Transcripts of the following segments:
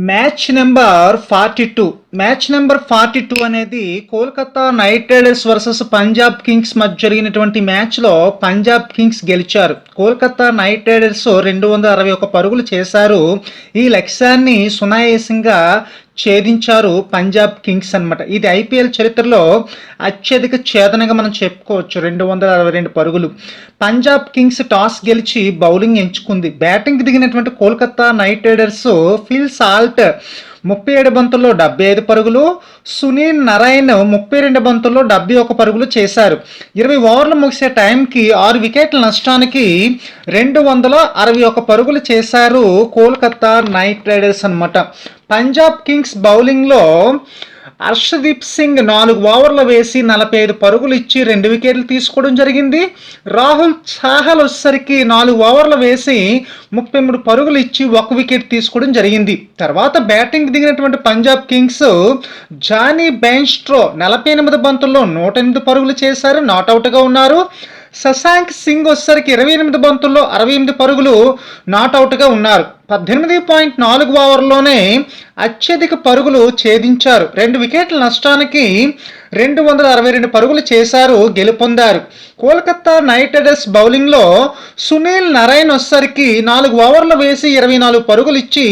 Match number 42 match number 42 అనేది Kolkata Knight riders versus Punjab Kings మధ్య జరిగినటువంటి మ్యాచ్లో పంజాబ్ కింగ్స్ గెలిచారు. కోల్కతా నైట్ రైడర్స్ 261 పరుగులు చేశారు. ఈ లక్ష్యాన్ని సునాయాసంగా ఛేదించారు పంజాబ్ కింగ్స్ అన్నమాట. ఇది ఐపీఎల్ చరిత్రలో అత్యధిక ఛేదనగా మనం చెప్పుకోవచ్చు. 262 పరుగులు. పంజాబ్ కింగ్స్ టాస్ గెలిచి బౌలింగ్ ఎంచుకుంది. బ్యాటింగ్ దిగినటువంటి Kolkata Knight Riders Phil Salt 37 బంతుల్లో 75 పరుగులు, సునీల్ నరైన్ 32 బంతుల్లో 71 పరుగులు చేశారు. 20 ఓవర్లు ముగిసే టైంకి 6 వికెట్ల నష్టానికి 261 పరుగులు చేశారు కోల్కతా నైట్ రైడర్స్ అన్నమాట. పంజాబ్ కింగ్స్ బౌలింగ్లో హర్షదీప్ సింగ్ 4 ఓవర్లు వేసి 45 పరుగులు ఇచ్చి 2 వికెట్లు తీసుకోవడం జరిగింది. రాహుల్ చాహల్ వచ్చేసరికి 4 ఓవర్లు వేసి 33 పరుగులు ఇచ్చి 1 వికెట్ తీసుకోవడం జరిగింది. తర్వాత బ్యాటింగ్ దిగినటువంటి పంజాబ్ కింగ్స్ జానీ బెయిన్స్ట్రో 48 బంతుల్లో 108 పరుగులు చేశారు, నాట్అవుట్గా ఉన్నారు. శశాంక్ సింగ్ వచ్చేసరికి 28 బంతుల్లో 68 పరుగులు నాట్అవుట్గా ఉన్నారు. 18.4 ఓవర్లోనే అత్యధిక పరుగులు ఛేదించారు. 2 వికెట్ల నష్టానికి 262 పరుగులు చేశారు, గెలుపొందారు. కోల్కతా నైట్ రైడర్స్ బౌలింగ్లో సునీల్ నరైన్ వచ్చేసరికి 4 ఓవర్లు వేసి 24 పరుగులు ఇచ్చి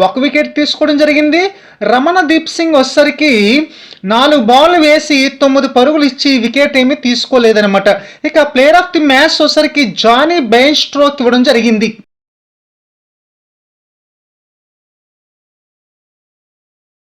1 వికెట్ తీసుకోవడం జరిగింది. రమణదీప్ సింగ్ వచ్చేసరికి 4 బాల్ వేసి 9 పరుగులు ఇచ్చి వికెట్ ఏమీ తీసుకోలేదన్నమాట. ఇక ప్లేయర్ ఆఫ్ ది మ్యాచ్ వచ్చేసరికి జానీ బెయిన్స్ట్రోకి ఇవ్వడం జరిగింది.